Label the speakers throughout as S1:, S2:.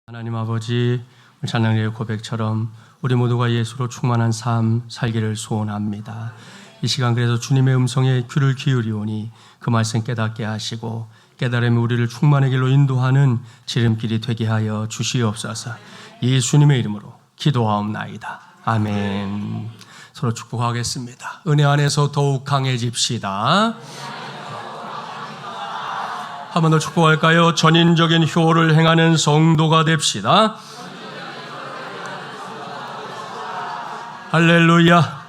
S1: 하나님 아버지, 찬양의 고백처럼 우리 모두가 예수로 충만한 삶 살기를 소원합니다. 이 시간 그래서 주님의 음성에 귀를 기울이오니 그 말씀 깨닫게 하시고 깨달음이 우리를 충만의 길로 인도하는 지름길이 되게 하여 주시옵소서. 예수님의 이름으로 기도하옵나이다. 아멘. 서로 축복하겠습니다. 은혜 안에서 더욱 강해집시다. 한 번 더 축복할까요? 전인적인 효를 행하는 성도가 됩시다. 할렐루야.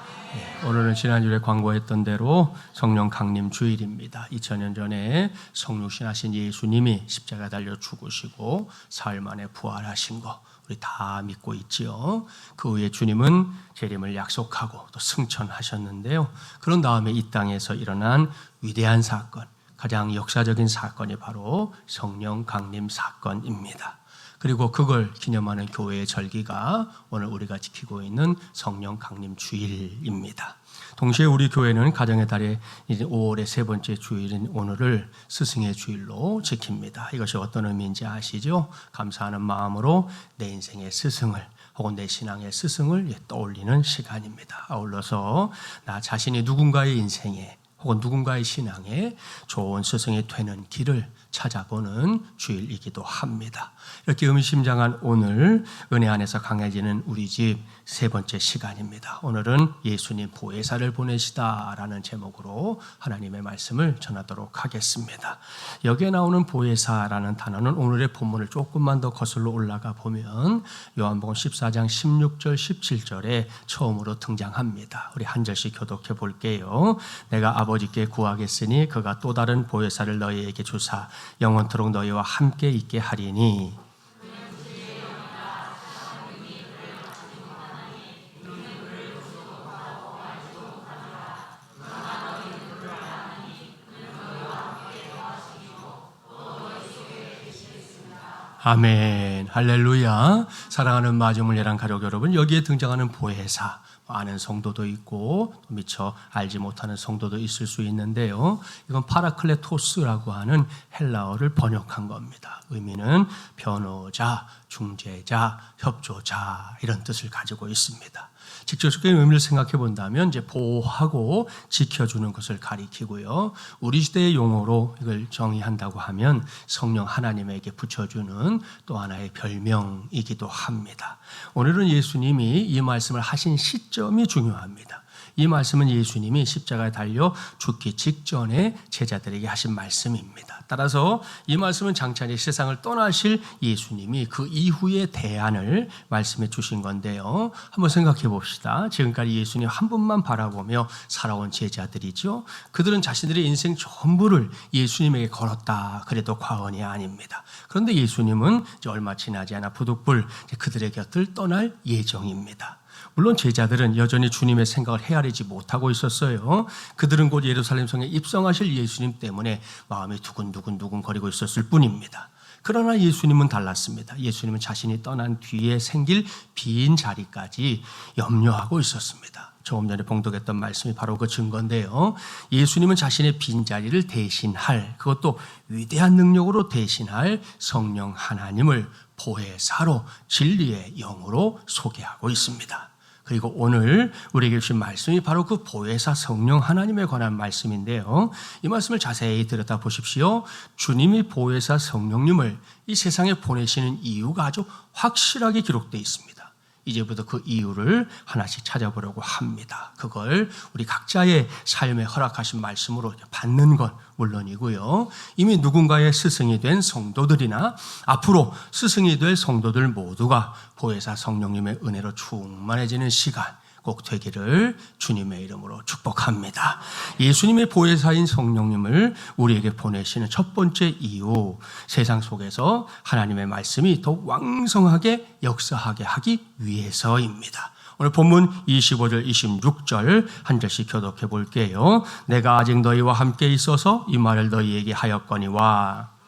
S1: 오늘은 지난주에 광고했던 대로 성령 강림 주일입니다. 2000년 전에 성육신하신 예수님이 십자가 달려 죽으시고 사흘 만에 부활하신 거 우리 다 믿고 있지요. 그 후에 주님은 재림을 약속하고 또 승천하셨는데요. 그런 다음에 이 땅에서 일어난 위대한 사건, 가장 역사적인 사건이 바로 성령 강림 사건입니다. 그리고 그걸 기념하는 교회의 절기가 오늘 우리가 지키고 있는 성령 강림 주일입니다. 동시에 우리 교회는 가정의 달에 5월의 세 번째 주일인 오늘을 스승의 주일로 지킵니다. 이것이 어떤 의미인지 아시죠? 감사하는 마음으로 내 인생의 스승을 혹은 내 신앙의 스승을 떠올리는 시간입니다. 아울러서 나 자신이 누군가의 인생에 혹은 누군가의 신앙에 좋은 스승이 되는 길을 찾아보는 주일이기도 합니다. 이렇게 의미심장한 오늘 은혜 안에서 강해지는 우리 집 세 번째 시간입니다. 오늘은 예수님 보혜사를 보내시다라는 제목으로 하나님의 말씀을 전하도록 하겠습니다. 여기에 나오는 보혜사라는 단어는 오늘의 본문을 조금만 더 거슬러 올라가 보면 요한복음 14장 16절 17절에 처음으로 등장합니다. 우리 한 절씩 교독해 볼게요. 내가 아버지께 구하겠으니 그가 또 다른 보혜사를 너희에게 주사 영원토록 너희와 함께 있게 하리니. 아멘. 할렐루야. 사랑하는 마주물예랑 가족 여러분, 여기에 등장하는 보혜사, 아는 성도도 있고 미처 알지 못하는 성도도 있을 수 있는데요. 이건 파라클레토스라고 하는 헬라어를 번역한 겁니다. 의미는 변호자, 중재자, 협조자 이런 뜻을 가지고 있습니다. 직접적인 의미를 생각해 본다면 이제 보호하고 지켜주는 것을 가리키고요. 우리 시대의 용어로 이걸 정의한다고 하면 성령 하나님에게 붙여주는 또 하나의 별명이기도 합니다. 오늘은 예수님이 이 말씀을 하신 시점이 중요합니다. 이 말씀은 예수님이 십자가에 달려 죽기 직전에 제자들에게 하신 말씀입니다. 따라서 이 말씀은 장차 세상을 떠나실 예수님이 그 이후의 대안을 말씀해 주신 건데요. 한번 생각해 봅시다. 지금까지 예수님 한 분만 바라보며 살아온 제자들이죠. 그들은 자신들의 인생 전부를 예수님에게 걸었다 그래도 과언이 아닙니다. 그런데 예수님은 이제 얼마 지나지 않아 부득불 그들의 곁을 떠날 예정입니다. 물론 제자들은 여전히 주님의 생각을 헤아리지 못하고 있었어요. 그들은 곧 예루살렘 성에 입성하실 예수님 때문에 마음이 두근두근 거리고 있었을 뿐입니다. 그러나 예수님은 달랐습니다. 예수님은 자신이 떠난 뒤에 생길 빈 자리까지 염려하고 있었습니다. 조금 전에 봉독했던 말씀이 바로 그 증거인데요. 예수님은 자신의 빈자리를 대신할, 그것도 위대한 능력으로 대신할 성령 하나님을 보혜사로 진리의 영으로 소개하고 있습니다. 그리고 오늘 우리에게 주신 말씀이 바로 그 보혜사 성령 하나님에 관한 말씀인데요. 이 말씀을 자세히 들여다보십시오. 주님이 보혜사 성령님을 이 세상에 보내시는 이유가 아주 확실하게 기록되어 있습니다. 이제부터 그 이유를 하나씩 찾아보려고 합니다. 그걸 우리 각자의 삶에 허락하신 말씀으로 받는 것 물론이고요. 이미 누군가의 스승이 된 성도들이나 앞으로 스승이 될 성도들 모두가 보혜사 성령님의 은혜로 충만해지는 시간 꼭 되기를 주님의 이름으로 축복합니다. 예수님의 보혜사인 성령님을 우리에게 보내시는 첫 번째 이유, 세상 속에서 하나님의 말씀이 더욱 왕성하게 역사하게 하기 위해서입니다. 오늘 본문 25절, 26절 한 절씩 교독해 볼게요. 내가 아직 너희와 함께 있어서 이 말을 너희에게 하였거니와.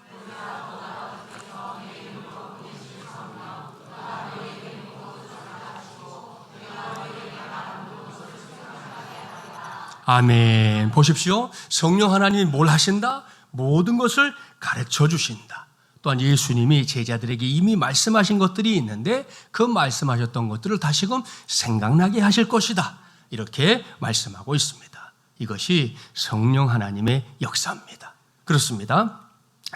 S1: 아멘. 보십시오. 성령 하나님이 뭘 하신다? 모든 것을 가르쳐 주신다. 또한 예수님이 제자들에게 이미 말씀하신 것들이 있는데 그 말씀하셨던 것들을 다시금 생각나게 하실 것이다. 이렇게 말씀하고 있습니다. 이것이 성령 하나님의 역사입니다. 그렇습니다.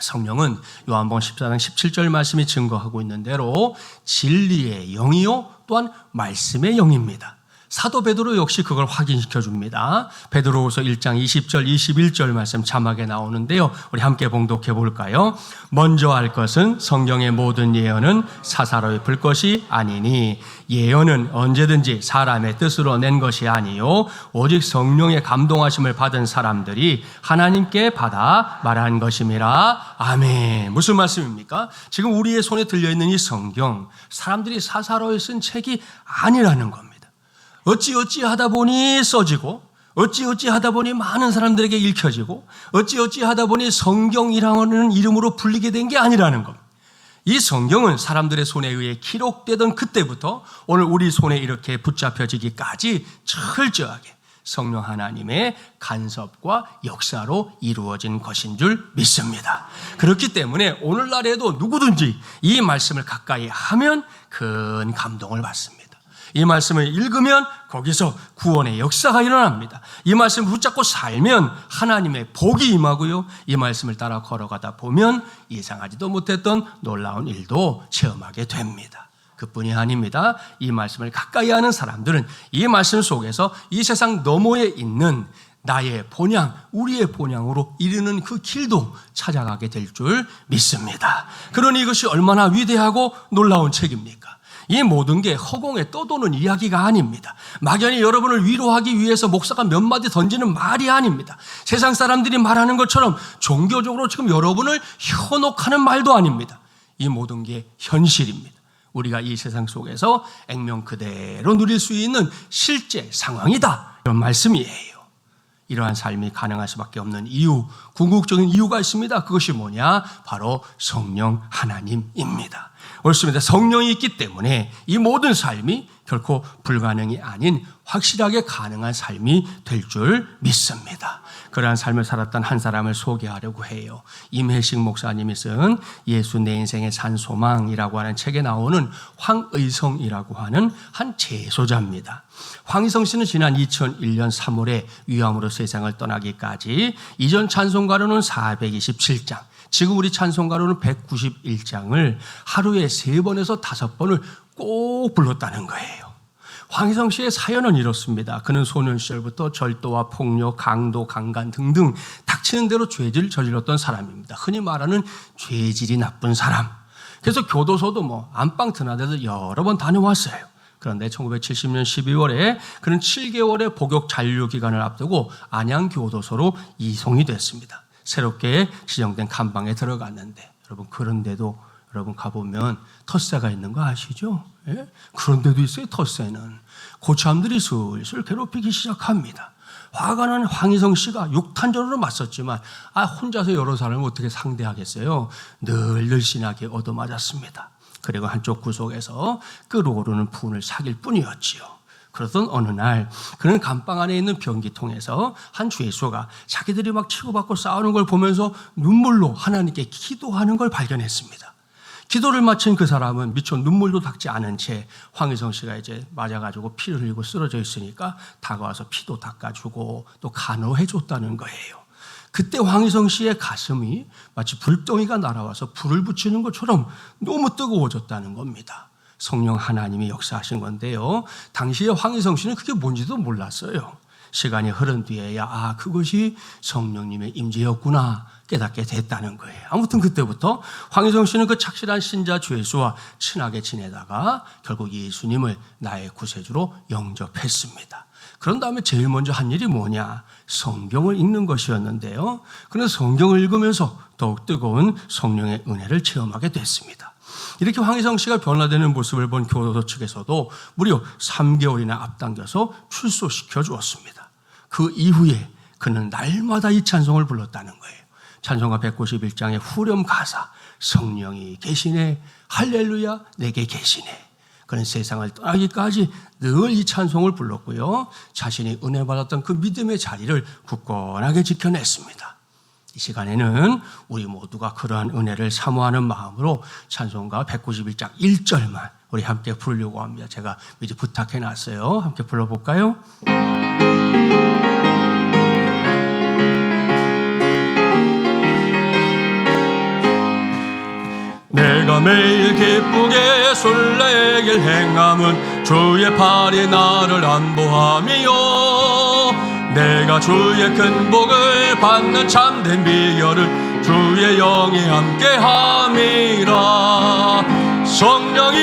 S1: 성령은 요한복음 14장 17절 말씀이 증거하고 있는 대로 진리의 영이요 또한 말씀의 영입니다. 사도 베드로 역시 그걸 확인시켜 줍니다. 베드로후서 1장 20절 21절 말씀 자막에 나오는데요. 우리 함께 봉독해 볼까요? 먼저 알 것은 성경의 모든 예언은 사사로이 불 것이 아니니 예언은 언제든지 사람의 뜻으로 낸 것이 아니요 오직 성령의 감동하심을 받은 사람들이 하나님께 받아 말한 것임이라. 아멘. 무슨 말씀입니까? 지금 우리의 손에 들려있는 이 성경, 사람들이 사사로이 쓴 책이 아니라는 겁니다. 어찌어찌 하다 보니 써지고 어찌어찌 하다 보니 많은 사람들에게 읽혀지고 어찌어찌 하다 보니 성경이라는 이름으로 불리게 된 게 아니라는 겁니다. 이 성경은 사람들의 손에 의해 기록되던 그때부터 오늘 우리 손에 이렇게 붙잡혀지기까지 철저하게 성령 하나님의 간섭과 역사로 이루어진 것인 줄 믿습니다. 그렇기 때문에 오늘날에도 누구든지 이 말씀을 가까이 하면 큰 감동을 받습니다. 이 말씀을 읽으면 거기서 구원의 역사가 일어납니다. 이 말씀을 붙잡고 살면 하나님의 복이 임하고요. 이 말씀을 따라 걸어가다 보면 예상하지도 못했던 놀라운 일도 체험하게 됩니다. 그뿐이 아닙니다. 이 말씀을 가까이 하는 사람들은 이 말씀 속에서 이 세상 너머에 있는 나의 본향, 우리의 본향으로 이르는 그 길도 찾아가게 될 줄 믿습니다. 그러니 이것이 얼마나 위대하고 놀라운 책입니까? 이 모든 게 허공에 떠도는 이야기가 아닙니다. 막연히 여러분을 위로하기 위해서 목사가 몇 마디 던지는 말이 아닙니다. 세상 사람들이 말하는 것처럼 종교적으로 지금 여러분을 현혹하는 말도 아닙니다. 이 모든 게 현실입니다. 우리가 이 세상 속에서 액면 그대로 누릴 수 있는 실제 상황이다. 이런 말씀이에요. 이러한 삶이 가능할 수밖에 없는 이유, 궁극적인 이유가 있습니다. 그것이 뭐냐? 바로 성령 하나님입니다. 옳습니다. 성령이 있기 때문에 이 모든 삶이 결코 불가능이 아닌 확실하게 가능한 삶이 될 줄 믿습니다. 그러한 삶을 살았던 한 사람을 소개하려고 해요. 임혜식 목사님이 쓴 예수 내 인생의 산소망이라고 하는 책에 나오는 황의성이라고 하는 한 재소자입니다. 황의성 씨는 지난 2001년 3월에 위암으로 세상을 떠나기까지 이전 찬송가로는 427장, 지금 우리 찬송가로는 191장을 하루에 3번에서 5번을 꼭 불렀다는 거예요. 황희성 씨의 사연은 이렇습니다. 그는 소년 시절부터 절도와 폭력, 강도, 강간 등등 닥치는 대로 죄질을 저질렀던 사람입니다. 흔히 말하는 죄질이 나쁜 사람. 그래서 교도소도 안방 드나들도 여러 번 다녀왔어요. 그런데 1970년 12월에 그는 7개월의 복역 잔류 기간을 앞두고 안양교도소로 이송이 됐습니다. 새롭게 지정된 감방에 들어갔는데 여러분, 그런데도 여러분 가보면 텃세가 있는 거 아시죠? 예? 그런 데도 있어요. 텃세는 고참들이 슬슬 괴롭히기 시작합니다. 화가 난 황희성 씨가 육탄전으로 맞섰지만 혼자서 여러 사람을 어떻게 상대하겠어요? 늘 늘씬하게 얻어맞았습니다. 그리고 한쪽 구석에서 끓어오르는 분을 사귈 뿐이었지요. 그러던 어느 날 그는 감방 안에 있는 변기통에서 한 죄수가 자기들이 막 치고받고 싸우는 걸 보면서 눈물로 하나님께 기도하는 걸 발견했습니다. 기도를 마친 그 사람은 미처 눈물도 닦지 않은 채 황희성 씨가 이제 맞아가지고 피를 흘리고 쓰러져 있으니까 다가와서 피도 닦아주고 또 간호해줬다는 거예요. 그때 황희성 씨의 가슴이 마치 불덩이가 날아와서 불을 붙이는 것처럼 너무 뜨거워졌다는 겁니다. 성령 하나님이 역사하신 건데요. 당시에 황희성 씨는 그게 뭔지도 몰랐어요. 시간이 흐른 뒤에야 그것이 성령님의 임재였구나 깨닫게 됐다는 거예요. 아무튼 그때부터 황희성 씨는 그 착실한 신자 죄수와 친하게 지내다가 결국 예수님을 나의 구세주로 영접했습니다. 그런 다음에 제일 먼저 한 일이 뭐냐? 성경을 읽는 것이었는데요. 그는 성경을 읽으면서 더욱 뜨거운 성령의 은혜를 체험하게 됐습니다. 이렇게 황희성 씨가 변화되는 모습을 본 교도소 측에서도 무려 3개월이나 앞당겨서 출소시켜 주었습니다. 그 이후에 그는 날마다 이 찬송을 불렀다는 거예요. 찬송가 191장의 후렴 가사, 성령이 계시네, 할렐루야, 내게 계시네. 그는 세상을 떠나기까지 늘 이 찬송을 불렀고요. 자신이 은혜 받았던 그 믿음의 자리를 굳건하게 지켜냈습니다. 이 시간에는 우리 모두가 그러한 은혜를 사모하는 마음으로 찬송가 191장 1절만 우리 함께 부르려고 합니다. 제가 미리 부탁해 놨어요. 함께 불러볼까요? 내가 매일 기쁘게 술래길 행함은 주의 팔이 나를 안보함이요 내가 주의 큰 복을 받는 참된 비결을 주의 영이 함께함이라 성령이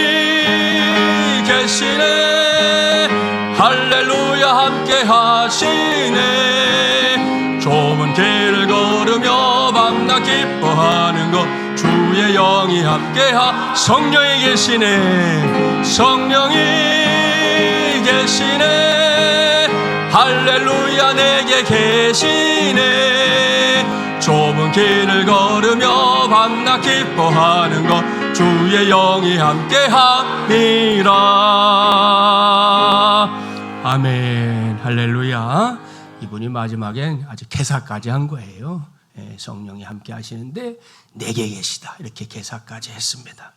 S1: 계시네 할렐루야 함께하시네 좁은 길을 걸으며 밤낮 기뻐하는 것 주의 영이 함께하 성령이 계시네 성령이 계시네 할렐루야 내게 계시네 좁은 길을 걸으며 밤낮 기뻐하는 것 주의 영이 함께함이라 아멘 할렐루야 이분이 마지막엔 아직 개사까지 한 거예요. 성령이 함께 하시는데 내게 계시다 이렇게 개사까지 했습니다.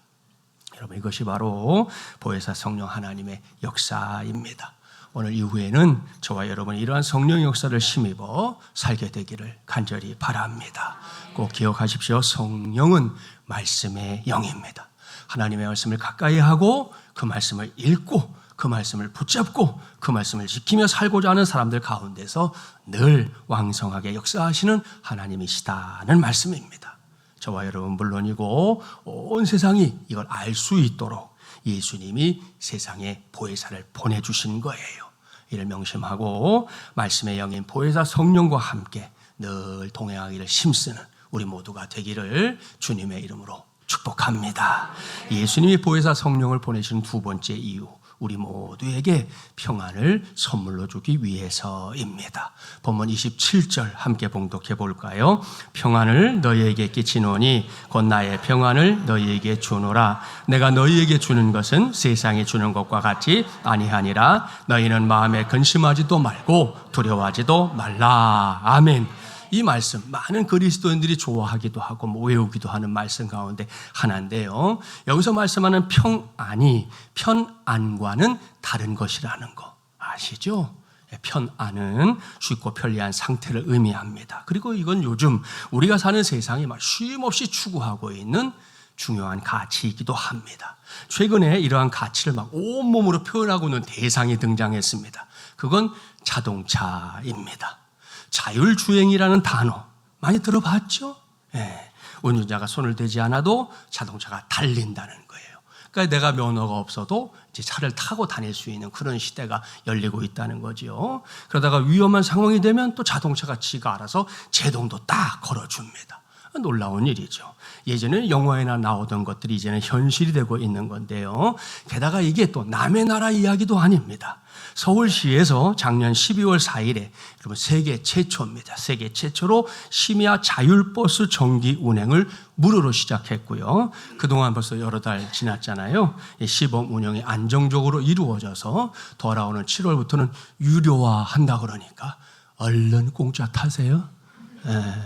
S1: 여러분 이것이 바로 보혜사 성령 하나님의 역사입니다. 오늘 이후에는 저와 여러분이 이러한 성령 역사를 힘입어 살게 되기를 간절히 바랍니다. 꼭 기억하십시오. 성령은 말씀의 영입니다. 하나님의 말씀을 가까이 하고 그 말씀을 읽고 그 말씀을 붙잡고 그 말씀을 지키며 살고자 하는 사람들 가운데서 늘 왕성하게 역사하시는 하나님이시다는 말씀입니다. 저와 여러분 물론이고 온 세상이 이걸 알 수 있도록 예수님이 세상에 보혜사를 보내주신 거예요. 이를 명심하고 말씀의 영인 보혜사 성령과 함께 늘 동행하기를 힘쓰는 우리 모두가 되기를 주님의 이름으로 축복합니다. 예수님이 보혜사 성령을 보내신 두 번째 이유 우리 모두에게 평안을 선물로 주기 위해서입니다. 본문 27절 함께 봉독해 볼까요? 평안을 너희에게 끼치노니 곧 나의 평안을 너희에게 주노라. 내가 너희에게 주는 것은 세상이 주는 것과 같이 아니하니라. 너희는 마음에 근심하지도 말고 두려워하지도 말라. 아멘. 이 말씀 많은 그리스도인들이 좋아하기도 하고 외우기도 하는 말씀 가운데 하나인데요. 여기서 말씀하는 평안이 편안과는 다른 것이라는 거 아시죠? 편안은 쉽고 편리한 상태를 의미합니다. 그리고 이건 요즘 우리가 사는 세상이 막 쉼없이 추구하고 있는 중요한 가치이기도 합니다. 최근에 이러한 가치를 막 온몸으로 표현하고 있는 대상이 등장했습니다. 그건 자동차입니다. 자율주행이라는 단어 많이 들어봤죠? 예. 운전자가 손을 대지 않아도 자동차가 달린다는 거예요. 그러니까 내가 면허가 없어도 이제 차를 타고 다닐 수 있는 그런 시대가 열리고 있다는 거죠. 그러다가 위험한 상황이 되면 또 자동차가 지가 알아서 제동도 딱 걸어줍니다. 놀라운 일이죠. 예전에 영화에나 나오던 것들이 이제는 현실이 되고 있는 건데요. 게다가 이게 또 남의 나라 이야기도 아닙니다. 서울시에서 작년 12월 4일에 여러분 세계 최초입니다. 세계 최초로 심야 자율버스 정기 운행을 무료로 시작했고요. 그동안 벌써 여러 달 지났잖아요. 시범 운영이 안정적으로 이루어져서 돌아오는 7월부터는 유료화한다 그러니까 얼른 공짜 타세요.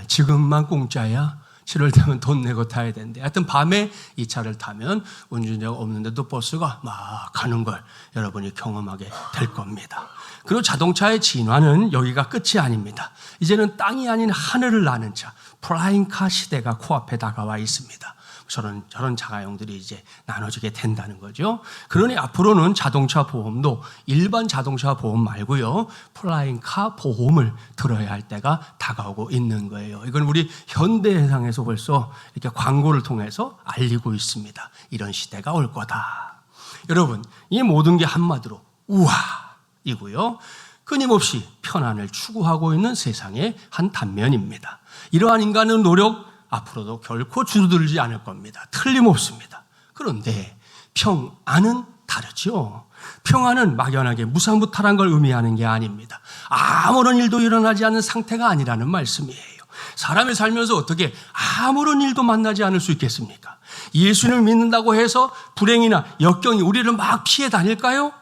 S1: 지금만 공짜야. 7월 되면 돈 내고 타야 되는데 하여튼 밤에 이 차를 타면 운전자가 없는데도 버스가 막 가는 걸 여러분이 경험하게 될 겁니다. 그리고 자동차의 진화는 여기가 끝이 아닙니다. 이제는 땅이 아닌 하늘을 나는 차 플라잉카 시대가 코앞에 다가와 있습니다. 저런 자가용들이 이제 나눠지게 된다는 거죠. 그러니 앞으로는 자동차 보험도 일반 자동차 보험 말고요. 플라잉카 보험을 들어야 할 때가 다가오고 있는 거예요. 이건 우리 현대해상에서 벌써 이렇게 광고를 통해서 알리고 있습니다. 이런 시대가 올 거다. 여러분, 이 모든 게 한마디로 우화이고요. 끊임없이 편안을 추구하고 있는 세상의 한 단면입니다. 이러한 인간의 노력 앞으로도 결코 줄어들지 않을 겁니다. 틀림없습니다. 그런데 평안은 다르죠. 평안은 막연하게 무사무탈한 걸 의미하는 게 아닙니다. 아무런 일도 일어나지 않는 상태가 아니라는 말씀이에요. 사람이 살면서 어떻게 아무런 일도 만나지 않을 수 있겠습니까? 예수를 믿는다고 해서 불행이나 역경이 우리를 막 피해 다닐까요?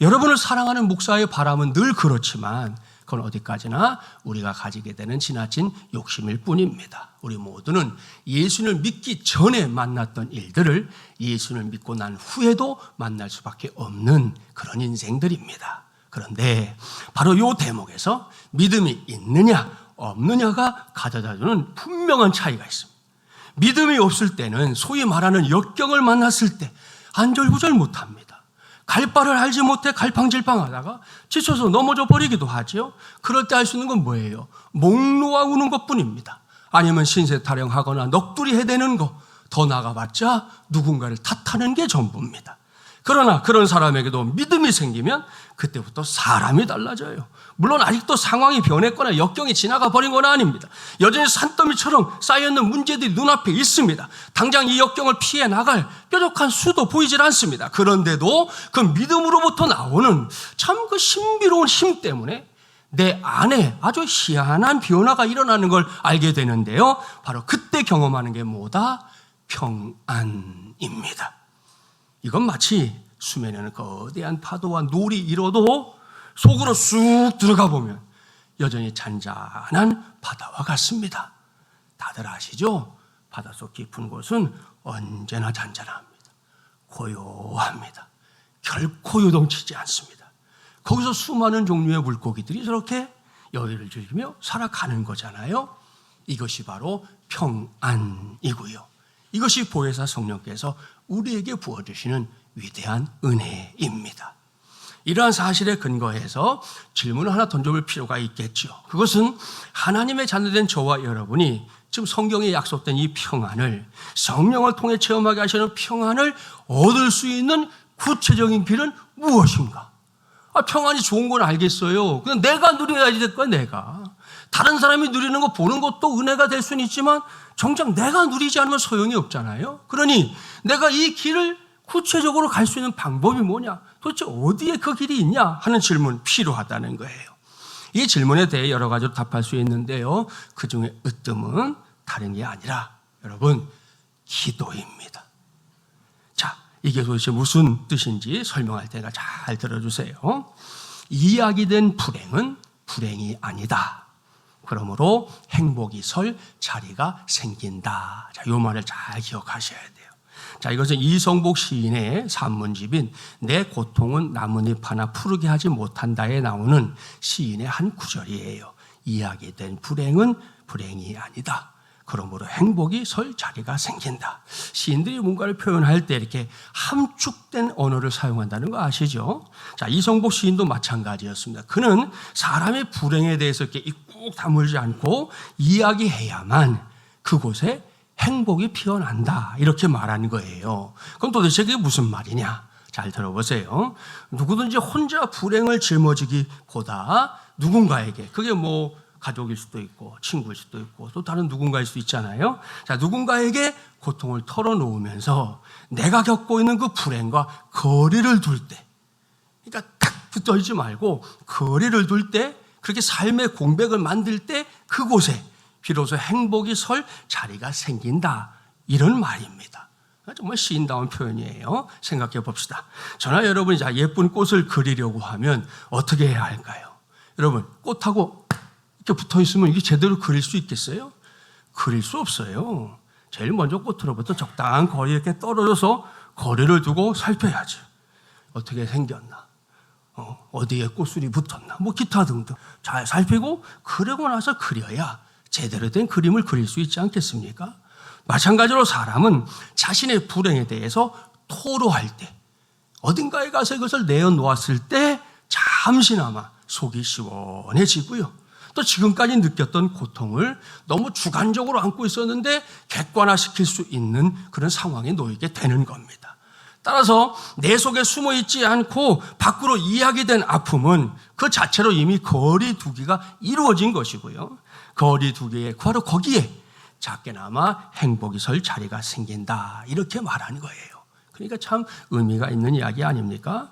S1: 여러분을 사랑하는 목사의 바람은 늘 그렇지만 그건 어디까지나 우리가 가지게 되는 지나친 욕심일 뿐입니다. 우리 모두는 예수님을 믿기 전에 만났던 일들을 예수님을 믿고 난 후에도 만날 수밖에 없는 그런 인생들입니다. 그런데 바로 이 대목에서 믿음이 있느냐 없느냐가 가져다주는 분명한 차이가 있습니다. 믿음이 없을 때는 소위 말하는 역경을 만났을 때 안절부절 못합니다. 갈 바를 알지 못해 갈팡질팡하다가 지쳐서 넘어져 버리기도 하죠. 그럴 때 할 수 있는 건 뭐예요? 목 놓아 우는 것뿐입니다. 아니면 신세 타령하거나 넋두리 해대는 거, 더 나가봤자 누군가를 탓하는 게 전부입니다. 그러나 그런 사람에게도 믿음이 생기면 그때부터 사람이 달라져요. 물론 아직도 상황이 변했거나 역경이 지나가 버린 건 아닙니다. 여전히 산더미처럼 쌓여있는 문제들이 눈앞에 있습니다. 당장 이 역경을 피해 나갈 뾰족한 수도 보이질 않습니다. 그런데도 그 믿음으로부터 나오는 참 그 신비로운 힘 때문에 내 안에 아주 희한한 변화가 일어나는 걸 알게 되는데요. 바로 그때 경험하는 게 뭐다? 평안입니다. 이건 마치 수면에는 거대한 파도와 놀이 일어도 속으로 쑥 들어가 보면 여전히 잔잔한 바다와 같습니다. 다들 아시죠? 바닷속 깊은 곳은 언제나 잔잔합니다. 고요합니다. 결코 요동치지 않습니다. 거기서 수많은 종류의 물고기들이 저렇게 여유를 즐기며 살아가는 거잖아요. 이것이 바로 평안이고요. 이것이 보혜사 성령께서 우리에게 부어주시는 위대한 은혜입니다. 이러한 사실에 근거해서 질문을 하나 던져볼 필요가 있겠죠. 그것은 하나님의 자녀된 저와 여러분이 지금 성경에 약속된 이 평안을, 성령을 통해 체험하게 하시는 평안을 얻을 수 있는 구체적인 길은 무엇인가? 평안이 좋은 건 알겠어요. 그냥 내가 누려야지 될 거야, 내가. 다른 사람이 누리는 거 보는 것도 은혜가 될 수는 있지만 정작 내가 누리지 않으면 소용이 없잖아요. 그러니 내가 이 길을 구체적으로 갈 수 있는 방법이 뭐냐? 도대체 어디에 그 길이 있냐? 하는 질문 필요하다는 거예요. 이 질문에 대해 여러 가지로 답할 수 있는데요. 그 중에 으뜸은 다른 게 아니라 여러분, 기도입니다. 자, 이게 도대체 무슨 뜻인지 설명할 테니까 잘 들어주세요. 이야기된 불행은 불행이 아니다. 그러므로 행복이 설 자리가 생긴다. 자, 이 말을 잘 기억하셔야 돼요. 자, 이것은 이성복 시인의 산문집인 내 고통은 나뭇잎 하나 푸르게 하지 못한다에 나오는 시인의 한 구절이에요. 이야기된 불행은 불행이 아니다. 그러므로 행복이 설 자리가 생긴다. 시인들이 뭔가를 표현할 때 이렇게 함축된 언어를 사용한다는 거 아시죠? 자, 이성복 시인도 마찬가지였습니다. 그는 사람의 불행에 대해서 이렇게 꾹 다물지 않고 이야기해야만 그곳에 행복이 피어난다. 이렇게 말하는 거예요. 그럼 도대체 그게 무슨 말이냐? 잘 들어보세요. 누구든지 혼자 불행을 짊어지기보다 누군가에게, 그게 뭐 가족일 수도 있고 친구일 수도 있고 또 다른 누군가일 수도 있잖아요. 자, 누군가에게 고통을 털어놓으면서 내가 겪고 있는 그 불행과 거리를 둘 때, 그러니까 딱 붙어 있지 말고 거리를 둘 때, 그렇게 삶의 공백을 만들 때 그곳에 비로소 행복이 설 자리가 생긴다. 이런 말입니다. 정말 시인다운 표현이에요. 생각해 봅시다. 저나 여러분이 예쁜 꽃을 그리려고 하면 어떻게 해야 할까요? 여러분, 꽃하고 이렇게 붙어 있으면 이게 제대로 그릴 수 있겠어요? 그릴 수 없어요. 제일 먼저 꽃으로부터 적당한 거리에 이렇게 떨어져서 거리를 두고 살펴야죠. 어떻게 생겼나? 어디에 꽃술이 붙었나? 뭐 기타 등등 잘 살피고 그러고 나서 그려야 제대로 된 그림을 그릴 수 있지 않겠습니까? 마찬가지로 사람은 자신의 불행에 대해서 토로할 때, 어딘가에 가서 이것을 내어놓았을 때 잠시나마 속이 시원해지고요. 또 지금까지 느꼈던 고통을 너무 주관적으로 안고 있었는데 객관화시킬 수 있는 그런 상황에 놓이게 되는 겁니다. 따라서 내 속에 숨어 있지 않고 밖으로 이야기된 아픔은 그 자체로 이미 거리 두기가 이루어진 것이고요. 거리 두기에 바로 거기에 작게나마 행복이 설 자리가 생긴다. 이렇게 말하는 거예요. 그러니까 참 의미가 있는 이야기 아닙니까?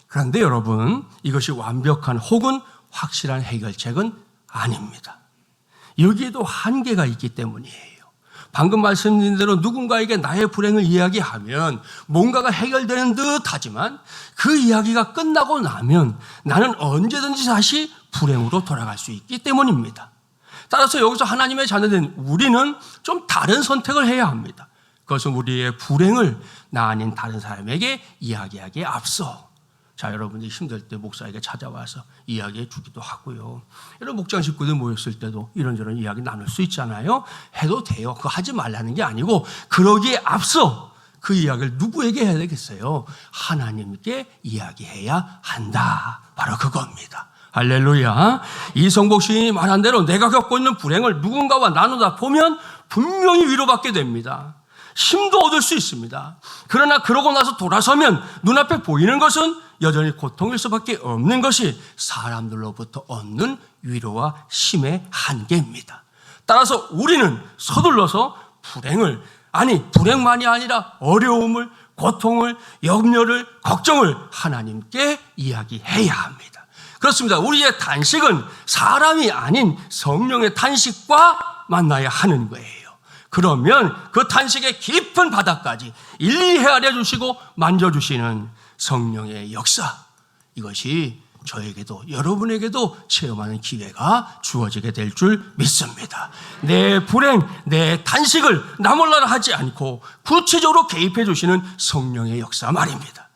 S1: 그런데 여러분, 이것이 완벽한 혹은 확실한 해결책은 아닙니다. 여기에도 한계가 있기 때문이에요. 방금 말씀드린 대로 누군가에게 나의 불행을 이야기하면 뭔가가 해결되는 듯 하지만 그 이야기가 끝나고 나면 나는 언제든지 다시 불행으로 돌아갈 수 있기 때문입니다. 따라서 여기서 하나님의 자녀된 우리는 좀 다른 선택을 해야 합니다. 그것은 우리의 불행을 나 아닌 다른 사람에게 이야기하기에 앞서, 자, 여러분들이 힘들 때 목사에게 찾아와서 이야기해 주기도 하고요. 여러분 목장 식구들 모였을 때도 이런저런 이야기 나눌 수 있잖아요. 해도 돼요. 그거 하지 말라는 게 아니고, 그러기에 앞서 그 이야기를 누구에게 해야 되겠어요? 하나님께 이야기해야 한다. 바로 그겁니다. 할렐루야. 이성복 시인이 말한 대로 내가 겪고 있는 불행을 누군가와 나누다 보면 분명히 위로받게 됩니다. 힘도 얻을 수 있습니다. 그러나 그러고 나서 돌아서면 눈앞에 보이는 것은 여전히 고통일 수밖에 없는 것이 사람들로부터 얻는 위로와 힘의 한계입니다. 따라서 우리는 서둘러서 불행만이 아니라 어려움을, 고통을, 염려를, 걱정을 하나님께 이야기해야 합니다. 그렇습니다. 우리의 단식은 사람이 아닌 성령의 단식과 만나야 하는 거예요. 그러면 그 탄식의 깊은 바닥까지 일일이 헤아려 주시고 만져주시는 성령의 역사, 이것이 저에게도 여러분에게도 체험하는 기회가 주어지게 될 줄 믿습니다. 내 불행, 내 탄식을 나 몰라라 하지 않고 구체적으로 개입해 주시는 성령의 역사 말입니다.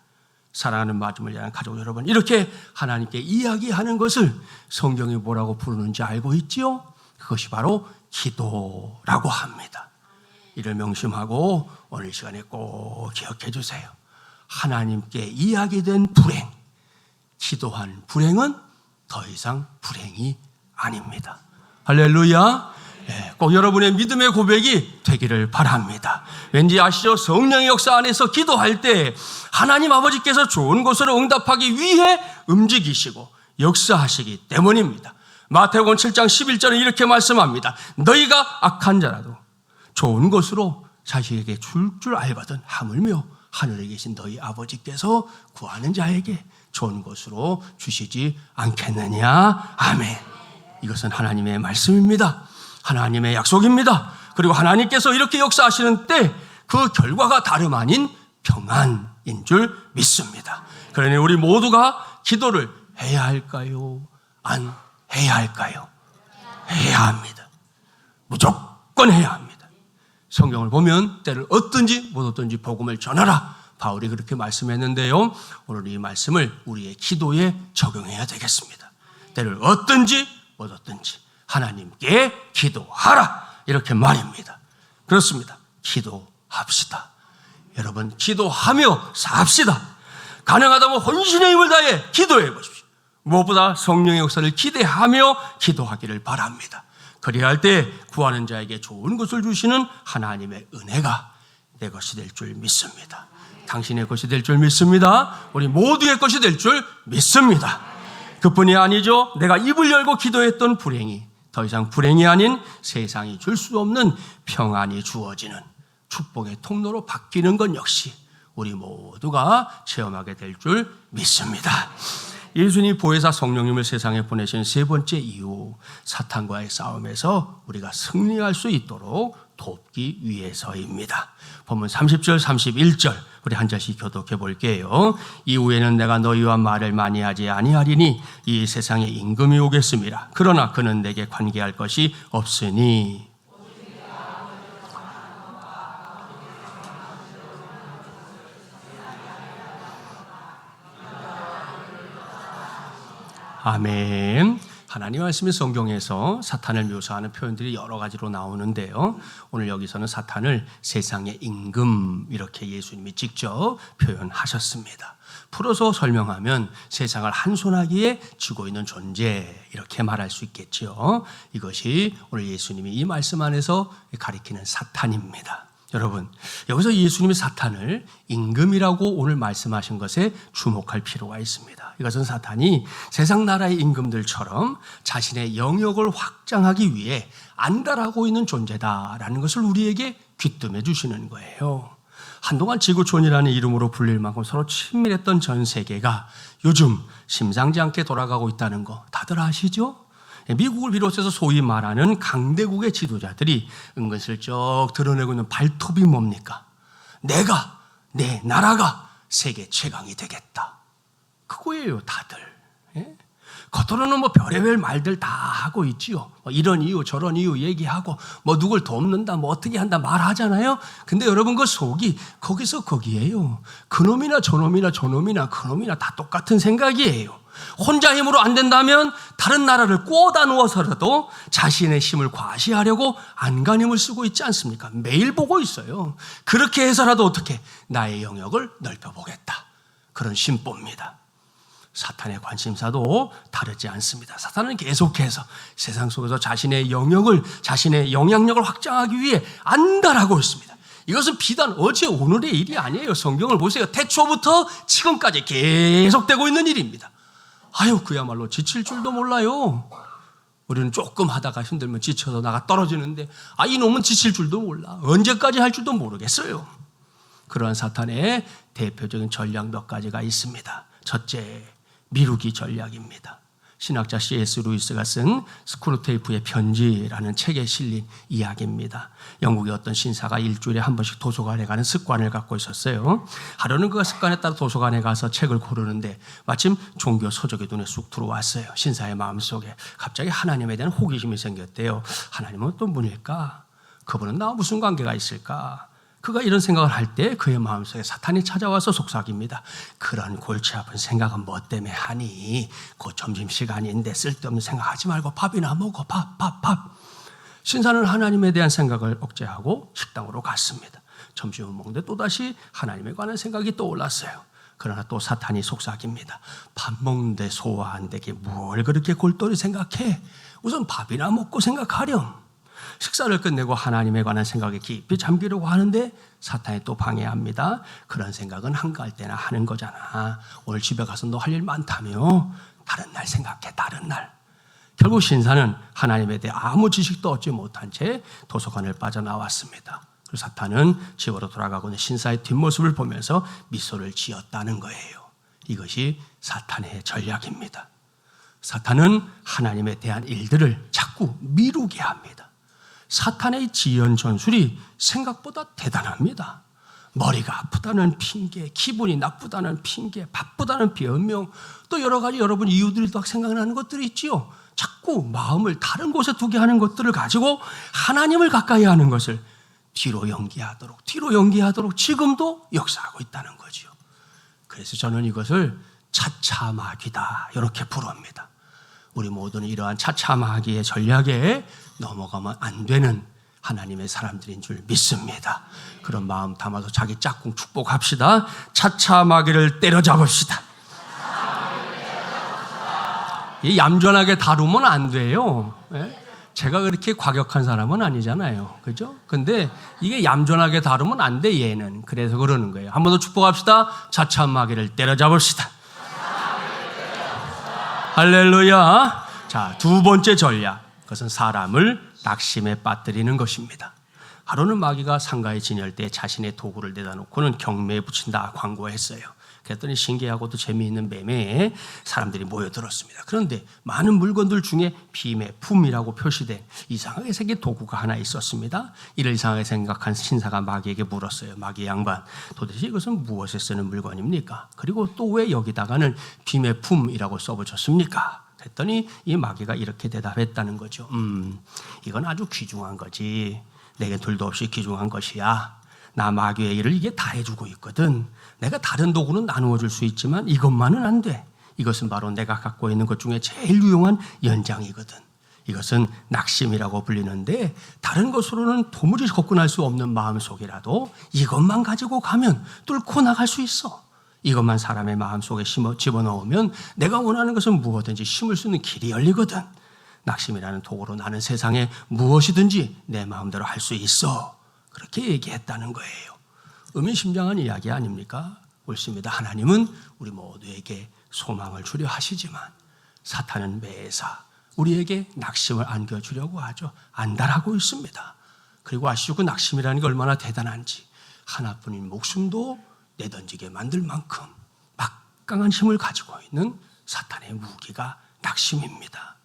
S1: 사랑하는 마중물 예랑 가족 여러분, 이렇게 하나님께 이야기하는 것을 성경이 뭐라고 부르는지 알고 있지요? 그것이 바로 기도라고 합니다. 이를 명심하고 오늘 시간에 꼭 기억해 주세요. 하나님께 이야기된 불행, 기도한 불행은 더 이상 불행이 아닙니다. 할렐루야. 네, 꼭 여러분의 믿음의 고백이 되기를 바랍니다. 왠지 아시죠? 성령의 역사 안에서 기도할 때 하나님 아버지께서 좋은 것으로 응답하기 위해 움직이시고 역사하시기 때문입니다. 마태복음 7장 11절은 이렇게 말씀합니다. 너희가 악한 자라도 좋은 것으로 자식에게 줄 알거든 하물며 하늘에 계신 너희 아버지께서 구하는 자에게 좋은 것으로 주시지 않겠느냐. 아멘. 이것은 하나님의 말씀입니다. 하나님의 약속입니다. 그리고 하나님께서 이렇게 역사하시는 때 그 결과가 다름 아닌 평안인 줄 믿습니다. 그러니 우리 모두가 기도를 해야 할까요? 안 해야 할까요? 해야 합니다. 무조건 해야 합니다. 성경을 보면 때를 얻든지 못 얻든지 복음을 전하라. 바울이 그렇게 말씀했는데요. 오늘 이 말씀을 우리의 기도에 적용해야 되겠습니다. 때를 얻든지 못 얻든지 하나님께 기도하라. 이렇게 말입니다. 그렇습니다. 기도합시다. 여러분, 기도하며 삽시다. 가능하다면 혼신의 힘을 다해 기도해 보십시오. 무엇보다 성령의 역사를 기대하며 기도하기를 바랍니다. 그리야 할 때 구하는 자에게 좋은 것을 주시는 하나님의 은혜가 내 것이 될 줄 믿습니다. 당신의 것이 될 줄 믿습니다. 우리 모두의 것이 될 줄 믿습니다. 그뿐이 아니죠. 내가 입을 열고 기도했던 불행이 더 이상 불행이 아닌 세상이 줄 수 없는 평안이 주어지는 축복의 통로로 바뀌는 것 역시 우리 모두가 체험하게 될 줄 믿습니다. 예수님이 보혜사 성령님을 세상에 보내신 세 번째 이유, 사탄과의 싸움에서 우리가 승리할 수 있도록 돕기 위해서입니다. 본문 30절, 31절 우리 한 절씩 교독해 볼게요. 이후에는 내가 너희와 말을 많이 하지 아니하리니 이 세상에 임금이 오겠습니다. 그러나 그는 내게 관계할 것이 없으니 아멘. 하나님 말씀의 성경에서 사탄을 묘사하는 표현들이 여러 가지로 나오는데요. 오늘 여기서는 사탄을 세상의 임금 이렇게 예수님이 직접 표현하셨습니다. 풀어서 설명하면 세상을 한 손아귀에 쥐고 있는 존재 이렇게 말할 수 있겠죠. 이것이 오늘 예수님이 이 말씀 안에서 가리키는 사탄입니다. 여러분, 여기서 예수님이 사탄을 임금이라고 오늘 말씀하신 것에 주목할 필요가 있습니다. 이것은 사탄이 세상 나라의 임금들처럼 자신의 영역을 확장하기 위해 안달하고 있는 존재다라는 것을 우리에게 귀뜸해 주시는 거예요. 한동안 지구촌이라는 이름으로 불릴 만큼 서로 친밀했던 전 세계가 요즘 심상치 않게 돌아가고 있다는 거 다들 아시죠? 미국을 비롯해서 소위 말하는 강대국의 지도자들이 은근슬쩍 드러내고 있는 발톱이 뭡니까? 내 나라가 세계 최강이 되겠다. 그거예요, 다들. 겉으로는 뭐 별의별 말들 다 하고 있지요. 뭐 이런 이유 저런 이유 얘기하고 뭐 누굴 돕는다 뭐 어떻게 한다 말하잖아요. 근데 여러분 그 속이 거기서 거기에요. 그놈이나 저놈이나 저놈이나 그놈이나 다 똑같은 생각이에요. 혼자 힘으로 안 된다면 다른 나라를 꼬다 누워서라도 자신의 힘을 과시하려고 안간힘을 쓰고 있지 않습니까? 매일 보고 있어요. 그렇게 해서라도 어떻게 나의 영역을 넓혀보겠다. 그런 심보입니다. 사탄의 관심사도 다르지 않습니다. 사탄은 계속해서 세상 속에서 자신의 영역을, 자신의 영향력을 확장하기 위해 안달하고 있습니다. 이것은 비단 어제 오늘의 일이 아니에요. 성경을 보세요. 태초부터 지금까지 계속되고 있는 일입니다. 아유, 그야말로 지칠 줄도 몰라요. 우리는 조금 하다가 힘들면 지쳐서 나가 떨어지는데, 이놈은 지칠 줄도 몰라. 언제까지 할 줄도 모르겠어요. 그러한 사탄의 대표적인 전략 몇 가지가 있습니다. 첫째, 미루기 전략입니다. 신학자 C.S. 루이스가 쓴 스크루테이프의 편지라는 책에 실린 이야기입니다. 영국의 어떤 신사가 일주일에 한 번씩 도서관에 가는 습관을 갖고 있었어요. 하루는 그 습관에 따라 도서관에 가서 책을 고르는데 마침 종교 서적이 눈에 쑥 들어왔어요. 신사의 마음속에 갑자기 하나님에 대한 호기심이 생겼대요. 하나님은 어떤 분일까? 그분은 나와 무슨 관계가 있을까? 그가 이런 생각을 할 때 그의 마음속에 사탄이 찾아와서 속삭입니다. 그런 골치 아픈 생각은 뭐 때문에 하니? 곧 점심시간인데 쓸데없는 생각하지 말고 밥이나 먹어. 밥. 신사는 하나님에 대한 생각을 억제하고 식당으로 갔습니다. 점심을 먹는데 또다시 하나님에 관한 생각이 떠올랐어요. 그러나 또 사탄이 속삭입니다. 밥 먹는데 소화 안 되게 뭘 그렇게 골똘히 생각해? 우선 밥이나 먹고 생각하렴. 식사를 끝내고 하나님에 관한 생각에 깊이 잠기려고 하는데 사탄이 또 방해합니다. 그런 생각은 한가할 때나 하는 거잖아. 오늘 집에 가서 너 할 일 많다며. 다른 날 생각해, 다른 날. 결국 신사는 하나님에 대해 아무 지식도 얻지 못한 채 도서관을 빠져나왔습니다. 그리고 사탄은 집으로 돌아가고 있는 신사의 뒷모습을 보면서 미소를 지었다는 거예요. 이것이 사탄의 전략입니다. 사탄은 하나님에 대한 일들을 자꾸 미루게 합니다. 사탄의 지연 전술이 생각보다 대단합니다. 머리가 아프다는 핑계, 기분이 나쁘다는 핑계, 바쁘다는 변명, 또 여러 가지 여러분 이유들이 딱 생각나는 것들이 있지요. 자꾸 마음을 다른 곳에 두게 하는 것들을 가지고 하나님을 가까이 하는 것을 뒤로 연기하도록 지금도 역사하고 있다는 거죠. 그래서 저는 이것을 차차마귀다 이렇게 부릅니다. 우리 모두는 이러한 차차마귀의 전략에 넘어가면 안 되는 하나님의 사람들인 줄 믿습니다. 그런 마음 담아서 자기 짝꿍 축복합시다. 차차마귀를 때려잡읍시다. 이 얌전하게 다루면 안 돼요. 제가 그렇게 과격한 사람은 아니잖아요. 그죠? 근데 이게 얌전하게 다루면 안 돼, 얘는. 그래서 그러는 거예요. 한 번 더 축복합시다. 차차마귀를 때려잡읍시다. 할렐루야. 자, 두 번째 전략. 그것은 사람을 낙심에 빠뜨리는 것입니다. 하루는 마귀가 상가에 지낼 때 자신의 도구를 내다 놓고는 경매에 붙인다 광고했어요. 그랬더니 신기하고도 재미있는 매매에 사람들이 모여들었습니다. 그런데 많은 물건들 중에 비매품이라고 표시된 이상하게 생긴 도구가 하나 있었습니다. 이를 이상하게 생각한 신사가 마귀에게 물었어요. 마귀 양반, 도대체 이것은 무엇에 쓰는 물건입니까? 그리고 또 왜 여기다가는 비매품이라고 써붙였습니까? 했더니 이 마귀가 이렇게 대답했다는 거죠. 이건 아주 귀중한 거지. 내게 둘도 없이 귀중한 것이야. 나 마귀의 일을 이게 다 해주고 있거든. 내가 다른 도구는 나누어 줄 수 있지만 이것만은 안 돼. 이것은 바로 내가 갖고 있는 것 중에 제일 유용한 연장이거든. 이것은 낙심이라고 불리는데 다른 것으로는 도무지 접근할 수 없는 마음속이라도 이것만 가지고 가면 뚫고 나갈 수 있어. 이것만 사람의 마음속에 집어넣으면 내가 원하는 것은 무엇든지 심을 수 있는 길이 열리거든. 낙심이라는 도구로 나는 세상에 무엇이든지 내 마음대로 할 수 있어. 그렇게 얘기했다는 거예요. 의미심장한 이야기 아닙니까? 옳습니다. 하나님은 우리 모두에게 소망을 주려 하시지만 사탄은 매사 우리에게 낙심을 안겨주려고 하죠. 안달하고 있습니다. 그리고 아시죠? 그 낙심이라는 게 얼마나 대단한지. 하나뿐인 목숨도 내던지게 만들 만큼 막강한 힘을 가지고 있는 사탄의 무기가 낙심입니다.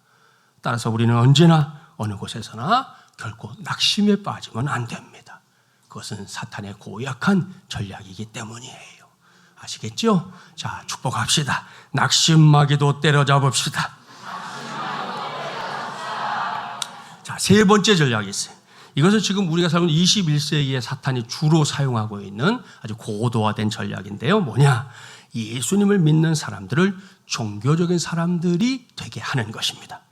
S1: 따라서 우리는 언제나 어느 곳에서나 결코 낙심에 빠지면 안 됩니다. 그것은 사탄의 고약한 전략이기 때문이에요. 아시겠죠? 자, 축복합시다. 낙심마귀도 때려잡읍시다. 자, 세 번째 전략이 있어요. 이것은 지금 우리가 살고 있는 21세기에 사탄이 주로 사용하고 있는 아주 고도화된 전략인데요. 뭐냐? 예수님을 믿는 사람들을 종교적인 사람들이 되게 하는 것입니다.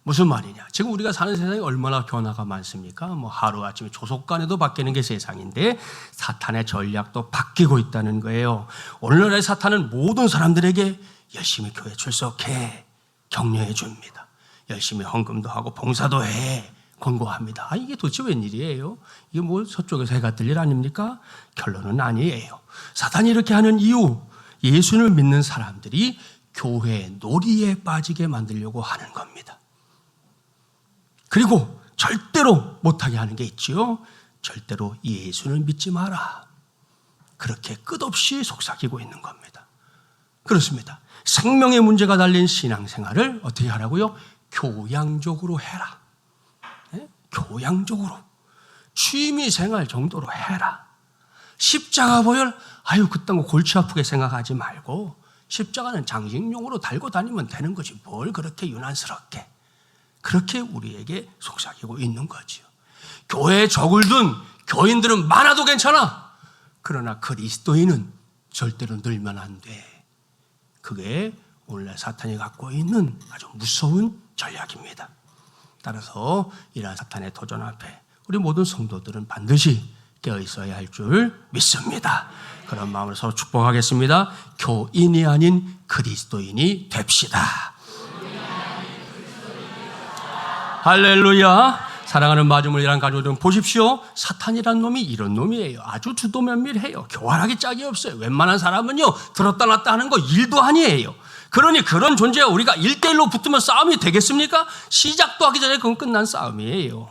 S1: 무슨 말이냐? 지금 우리가 사는 세상이 얼마나 변화가 많습니까? 뭐 하루아침에 조속간에도 바뀌는 게 세상인데 사탄의 전략도 바뀌고 있다는 거예요. 오늘날의 사탄은 모든 사람들에게 열심히 교회 출석해 격려해 줍니다. 열심히 헌금도 하고 봉사도 해 권고합니다. 이게 도대체 웬일이에요? 이게 뭐 서쪽에서 해가 뜰 일 아닙니까? 결론은 아니에요. 사탄이 이렇게 하는 이유, 예수님을 믿는 사람들이 교회 놀이에 빠지게 만들려고 하는 겁니다. 그리고 절대로 못하게 하는 게 있지요. 절대로 예수를 믿지 마라. 그렇게 끝없이 속삭이고 있는 겁니다. 그렇습니다. 생명의 문제가 달린 신앙생활을 어떻게 하라고요? 교양적으로 해라. 네? 교양적으로. 취미생활 정도로 해라. 십자가 보혈, 그딴 거 골치 아프게 생각하지 말고 십자가는 장식용으로 달고 다니면 되는 거지. 뭘 그렇게 유난스럽게. 그렇게 우리에게 속삭이고 있는 거지요. 교회에 적을 둔 교인들은 많아도 괜찮아. 그러나 그리스도인은 절대로 늘면 안 돼. 그게 오늘날 사탄이 갖고 있는 아주 무서운 전략입니다. 따라서 이러한 사탄의 도전 앞에 우리 모든 성도들은 반드시 깨어 있어야 할 줄 믿습니다. 그런 마음으로 서로 축복하겠습니다. 교인이 아닌 그리스도인이 됩시다. 할렐루야. 사랑하는 마중물이란 가족들은 보십시오. 사탄이란 놈이 이런 놈이에요. 아주 주도면밀해요. 교활하기 짝이 없어요. 웬만한 사람은요, 들었다 놨다 하는 거 일도 아니에요. 그러니 그런 존재가 우리가 1대1로 붙으면 싸움이 되겠습니까? 시작도 하기 전에 그건 끝난 싸움이에요.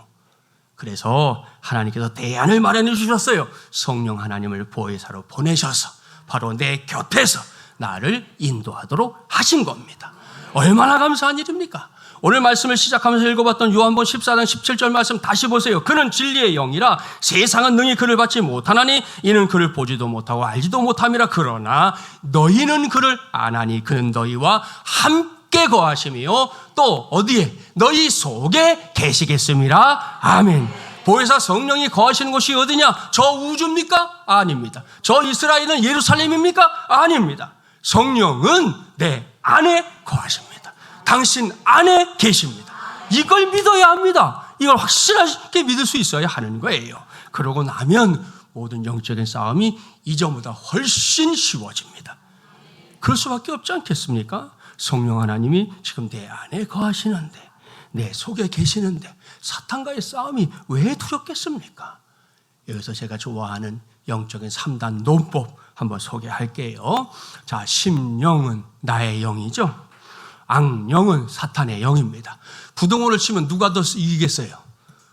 S1: 그래서 하나님께서 대안을 마련해 주셨어요. 성령 하나님을 보혜사로 보내셔서 바로 내 곁에서 나를 인도하도록 하신 겁니다. 얼마나 감사한 일입니까? 오늘 말씀을 시작하면서 읽어봤던 요한복음 14장 17절 말씀 다시 보세요. 그는 진리의 영이라 세상은 능히 그를 받지 못하나니 이는 그를 보지도 못하고 알지도 못함이라. 그러나 너희는 그를 아나니 그는 너희와 함께 거하시며 또 어디에? 너희 속에 계시겠습니다. 아멘. 보혜사 성령이 거하시는 곳이 어디냐? 저 우주입니까? 아닙니다. 저 이스라엘은 예루살렘입니까? 아닙니다. 성령은 내 안에 거하십니다. 당신 안에 계십니다. 이걸 믿어야 합니다. 이걸 확실하게 믿을 수 있어야 하는 거예요. 그러고 나면 모든 영적인 싸움이 이전보다 훨씬 쉬워집니다. 그럴 수밖에 없지 않겠습니까? 성령 하나님이 지금 내 안에 거하시는데, 내 속에 계시는데 사탄과의 싸움이 왜 두렵겠습니까? 여기서 제가 좋아하는 영적인 3단 논법 한번 소개할게요. 자, 심령은 나의 영이죠. 악령은 사탄의 영입니다. 부동호를 치면 누가 더 이기겠어요?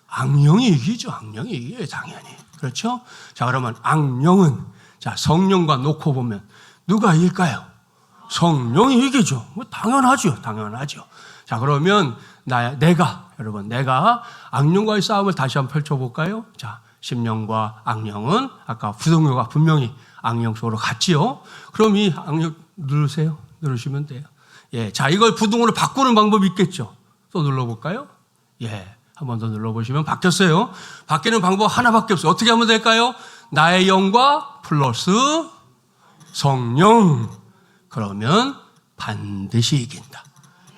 S1: 악령이 이기죠. 악령이 이겨요, 당연히. 그렇죠? 자, 그러면 악령은, 자, 성령과 놓고 보면 누가 이길까요? 성령이 이기죠. 당연하죠. 당연하죠. 자, 그러면 여러분, 내가 악령과의 싸움을 다시 한번 펼쳐볼까요? 자, 심령과 악령은 아까 부동호가 분명히 악령 쪽으로 갔지요. 그럼 이 악령 누르세요. 누르시면 돼요. 예, 자, 이걸 부동으로 바꾸는 방법이 있겠죠. 또 눌러볼까요? 예, 한 번 더 눌러보시면 바뀌었어요. 바뀌는 방법 하나밖에 없어요. 어떻게 하면 될까요? 나의 영과 플러스 성령. 그러면 반드시 이긴다.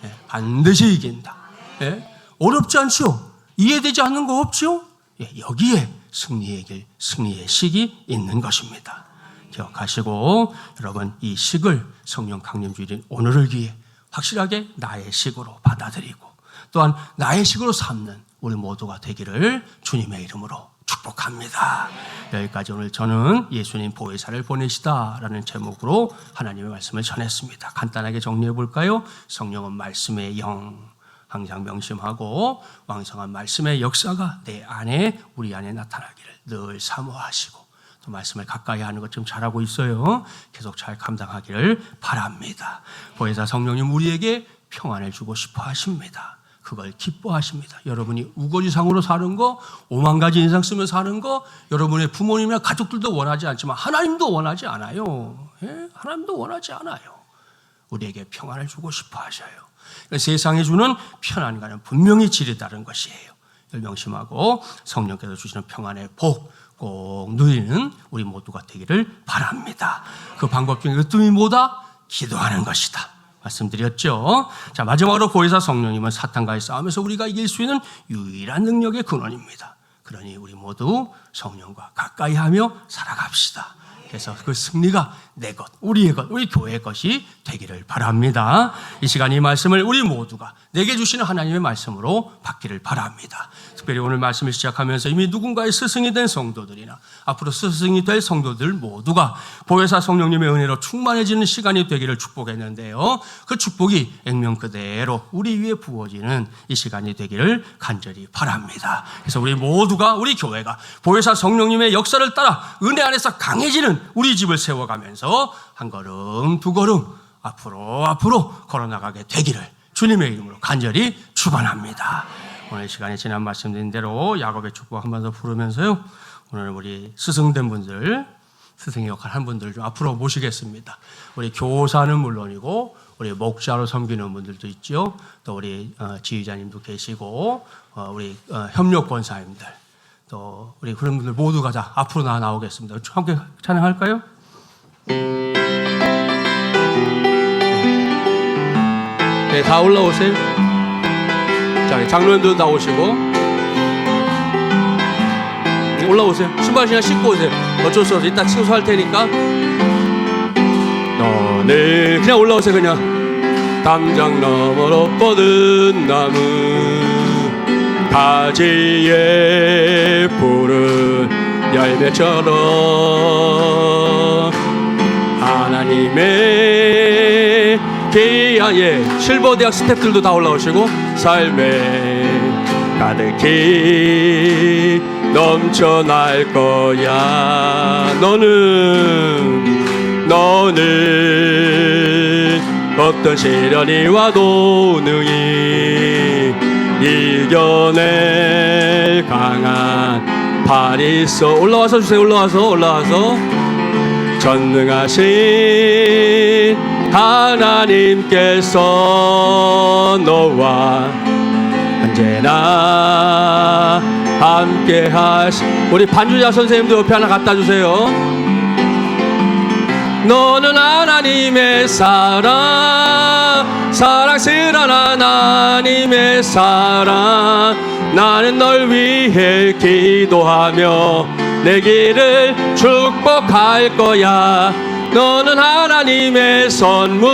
S1: 예, 반드시 이긴다. 예, 어렵지 않죠? 이해되지 않는 거 없죠? 예, 여기에 승리의 길, 승리의 식이 있는 것입니다. 기억하시고 여러분, 이 식을 성령 강림주일인 오늘을 위해 확실하게 나의 식으로 받아들이고 또한 나의 식으로 삼는 우리 모두가 되기를 주님의 이름으로 축복합니다. 여기까지 오늘 저는 예수님 보혜사를 보내시다라는 제목으로 하나님의 말씀을 전했습니다. 간단하게 정리해 볼까요? 성령은 말씀의 영, 항상 명심하고 왕성한 말씀의 역사가 내 안에, 우리 안에 나타나기를 늘 사모하시고 또 말씀을 가까이 하는 것 좀 잘하고 있어요. 계속 잘 감당하기를 바랍니다. 보혜사 성령님 우리에게 평안을 주고 싶어 하십니다. 그걸 기뻐하십니다. 여러분이 우거지상으로 사는 거, 5만 가지 인상 쓰며 사는 거, 여러분의 부모님이나 가족들도 원하지 않지만 하나님도 원하지 않아요. 예? 하나님도 원하지 않아요. 우리에게 평안을 주고 싶어 하셔요. 세상에 주는 편안과는 분명히 질이 다른 것이에요. 것을 명심하고 성령께서 주시는 평안의 복 꼭 누리는 우리 모두가 되기를 바랍니다. 그 방법 중에 으뜸이 뭐다? 기도하는 것이다. 말씀드렸죠. 자, 마지막으로 보혜사 성령님은 사탄과의 싸움에서 우리가 이길 수 있는 유일한 능력의 근원입니다. 그러니 우리 모두 성령과 가까이 하며 살아갑시다. 그래서 그 승리가 내 것, 우리의 것, 우리 교회의 것이 되기를 바랍니다. 이 시간 이 말씀을 우리 모두가 내게 주시는 하나님의 말씀으로 받기를 바랍니다. 특별히 오늘 말씀을 시작하면서 이미 누군가의 스승이 된 성도들이나 앞으로 스승이 될 성도들 모두가 보혜사 성령님의 은혜로 충만해지는 시간이 되기를 축복했는데요. 그 축복이 액면 그대로 우리 위에 부어지는 이 시간이 되기를 간절히 바랍니다. 그래서 우리 모두가, 우리 교회가 보혜사 성령님의 역사를 따라 은혜 안에서 강해지는 우리 집을 세워가면서 한 걸음 두 걸음 앞으로 걸어나가게 되기를 주님의 이름으로 간절히 축원합니다. 오늘 시간에 지난 말씀드린 대로 야곱의 축복 한 번 더 부르면서요, 오늘 우리 스승된 분들, 스승의 역할 한 분들 좀 앞으로 모시겠습니다. 우리 교사는 물론이고 우리 목자로 섬기는 분들도 있죠. 또 우리 지휘자님도 계시고 우리 협력 권사님들, 또 우리 그런 분들 모두가 다 앞으로 나오겠습니다. 함께 찬양할까요? 네, 다 올라오세요. 자, 장로님도 나오시고 올라오세요. 신발 그냥 신고 오세요. 어쩔 수 없어. 이따 청소할 테니까. 네, 그냥 올라오세요. 그냥. 담장 너머로 뻗은 나무 가지에 푸른 열매처럼 하나님의 귀하에 실버대학 스태프들도 다 올라오시고 삶에 가득히 넘쳐날 거야. 너는 어떤 시련이 와도 능히 이겨낼 강한 팔이 있어. 올라와서 주세요. 올라와서 전능하신 하나님께서 너와 언제나 함께 우리 반주자 선생님도 옆에 하나 갖다 주세요. 너는 하나님의 사랑스러운 하나님의 사랑. 나는 널 위해 기도하며 내 길을 축복할 거야. 너는 하나님의 선물,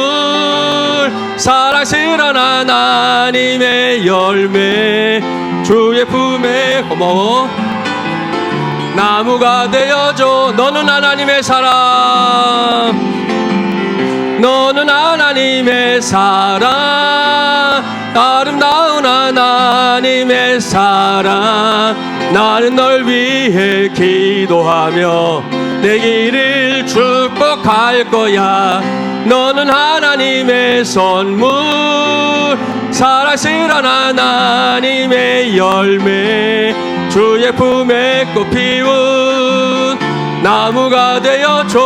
S1: 사랑스러운 하나님의 열매. 주의 품에 고마워 나무가 되어줘. 너는 하나님의 사랑, 너는 하나님의 사랑, 아름다운 하나님의 사랑. 나는 널 위해 기도하며 내 길을 축복할 거야. 너는 하나님의 선물, 사랑스러운 하나님의 열매. 주의 품에 꽃 피운 나무가 되어줘.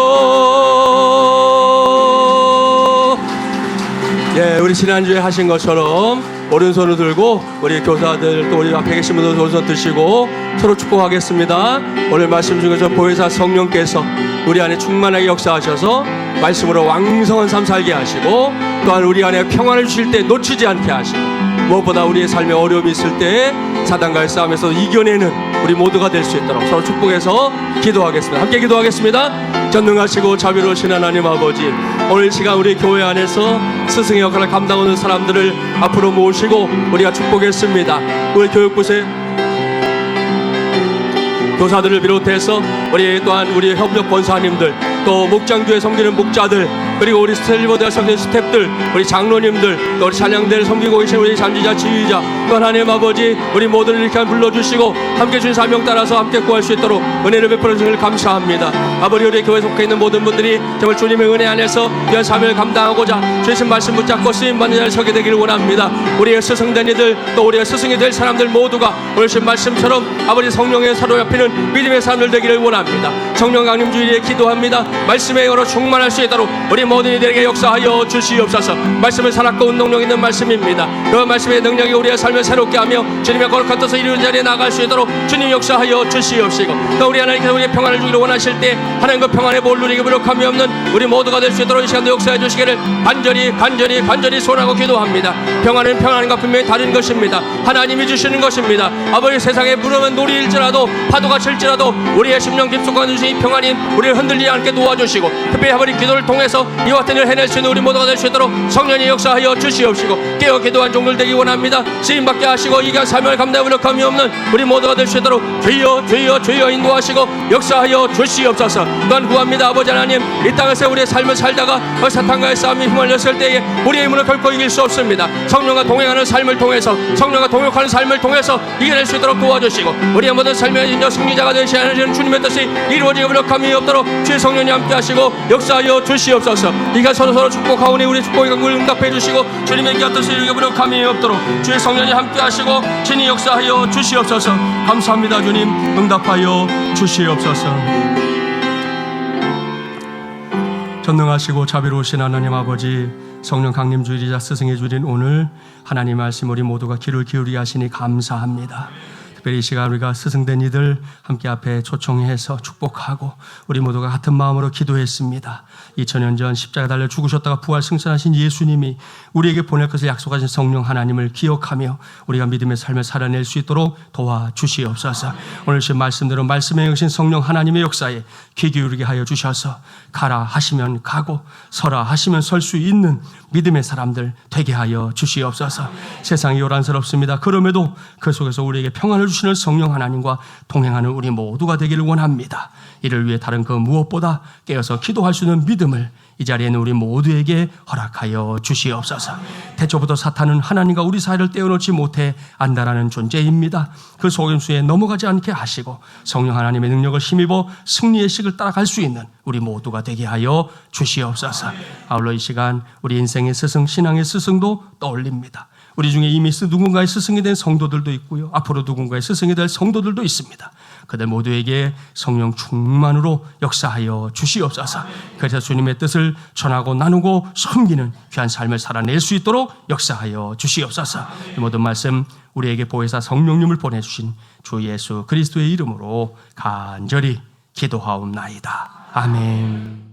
S1: 예, 우리 지난주에 하신 것처럼 오른손을 들고 우리 교사들 또 우리 앞에 계신 분들 오른손 드시고 서로 축복하겠습니다. 오늘 말씀 중에서 보혜사 성령께서 우리 안에 충만하게 역사하셔서 말씀으로 왕성한 삶 살게 하시고, 또한 우리 안에 평안을 주실 때 놓치지 않게 하시고, 무엇보다 우리의 삶에 어려움이 있을 때 사단과의 싸움에서 이겨내는 우리 모두가 될 수 있도록 서로 축복해서 기도하겠습니다. 함께 기도하겠습니다. 전능하시고 자비로우신 하나님 아버지, 오늘 시간 우리 교회 안에서 스승의 역할을 감당하는 사람들을 앞으로 모시고 우리가 축복했습니다. 우리 교육부세 교사들을 비롯해서 우리 또한 우리 협력 권사님들, 또 목장교회 섬기는 목자들, 그리고 우리 스텔리버대학 섬기는 스태프들, 우리 장로님들, 또 우리 찬양대를 섬기고 계신 우리 잠지자 지휘자, 또 하나님 아버지 우리 모두를 이렇게 불러주시고 함께 주신 사명 따라서 함께 구할 수 있도록 은혜를 베풀어 주시길 감사합니다. 아버지, 우리 교회에 속해 있는 모든 분들이 정말 주님의 은혜 안에서 귀한 사명을 감당하고자 주신 말씀 붙잡고 쓰임받는 자리에 서게 되기를 원합니다. 우리의 스승된 이들, 또 우리의 스승이 될 사람들 모두가 오늘 주신 말씀처럼 아버지 성령의 사로잡히는 믿음의 사람들 되기를 원합니다. 성령 강림 주일에 기도합니다. 말씀에 열어 충만할 수 있도록 우리 모든 이들에게 역사하여 주시옵소서. 말씀은 살았고 운동력 있는 말씀입니다. 그 말씀의 능력이 우리의 삶을 새롭게 하며 주님의 거룩한 뜻을 이루는 자리에 나갈 수 있도록 주님 역사하여 주시옵시고, 또 우리 하나님께서 우리의 평안을 주기를 원하실 때 하나님 그 평안에 뭘 누리기 부족함이 없는 우리 모두가 될 수 있도록 이 시간도 역사해 주시기를 간절히 소원하고 기도합니다. 평안은 평안과 분명히 다른 것입니다. 하나님이 주시는 것입니다. 아버지, 세상에 무너면 놀이일지라도 파도가 칠지라도 우리의 심령 깊숙한 주신 이 평안이 우리를 흔들리지 않게 도와주시고, 특별히 아버지 기도를 통해서 이와 같은 일을 해낼 수 있는 우리 모두가 될 수 있도록 성령이 역사하여 주시옵시고, 깨어 기도한 종들 되기 원합니다. 쓰임받게 하시고 이가 사명을 감당해 부족함이 없는 우리 모두가 될 수 있도록 주여 인도하시고 역사하여 주시옵소서. 또한 구합니다. 아버지 하나님, 이 땅에서 우리의 삶을 살다가 사탄과의 싸움이 휘말렸을 때에 우리의 힘으로 결코 이길 수 없습니다. 성령과 동행하는 삶을 통해서, 성령과 동역하는 삶을 통해서 이겨낼 수 있도록 도와주시고, 우리의 모든 삶의 인저 승리자가 되시는 주님의 뜻이 이루어지기 부족함이 없도록 주의 성령이 함께 하시고 역사하여 주시옵소서. 이가 서로 축복하오니 우리 축복의 간구를 응답해 주시고 주님의 기한 뜻을 이루기 부족함이 없도록 주의 성령이 함께 하시고 친히 역사하여 주시옵소서. 감사합니다. 주님, 응답하여 주시옵소서. 전능하시고 자비로우신 하나님 아버지, 성령 강림 주일이자 스승의 주일인 오늘 하나님 말씀 우리 모두가 귀를 기울이게 하시니 감사합니다. 특별히 이 시간 우리가 스승된 이들 함께 앞에 초청해서 축복하고 우리 모두가 같은 마음으로 기도했습니다. 2000년 전 십자가에 달려 죽으셨다가 부활 승천하신 예수님이 우리에게 보낼 것을 약속하신 성령 하나님을 기억하며 우리가 믿음의 삶을 살아낼 수 있도록 도와주시옵소서. 오늘 신 말씀대로 말씀에 여신 성령 하나님의 역사에 귀 기울이게 하여 주셔서 가라 하시면 가고 서라 하시면 설 수 있는 믿음의 사람들 되게 하여 주시옵소서. 세상이 요란스럽습니다. 그럼에도 그 속에서 우리에게 평안을 주시는 성령 하나님과 동행하는 우리 모두가 되기를 원합니다. 이를 위해 다른 그 무엇보다 깨어서 기도할 수 있는 믿음을 이 자리에 있는 우리 모두에게 허락하여 주시옵소서. 태초부터 사탄은 하나님과 우리 사이를 떼어놓지 못해 안다라는 존재입니다. 그 속임수에 넘어가지 않게 하시고 성령 하나님의 능력을 힘입어 승리의 식을 따라갈 수 있는 우리 모두가 되게 하여 주시옵소서. 아울러 이 시간 우리 인생의 스승, 신앙의 스승도 떠올립니다. 우리 중에 이미 누군가의 스승이 된 성도들도 있고요, 앞으로 누군가의 스승이 될 성도들도 있습니다. 그들 모두에게 성령 충만으로 역사하여 주시옵소서. 그래서 주님의 뜻을 전하고 나누고 섬기는 귀한 삶을 살아낼 수 있도록 역사하여 주시옵소서. 이 모든 말씀 우리에게 보혜사 성령님을 보내주신 주 예수 그리스도의 이름으로 간절히 기도하옵나이다. 아멘.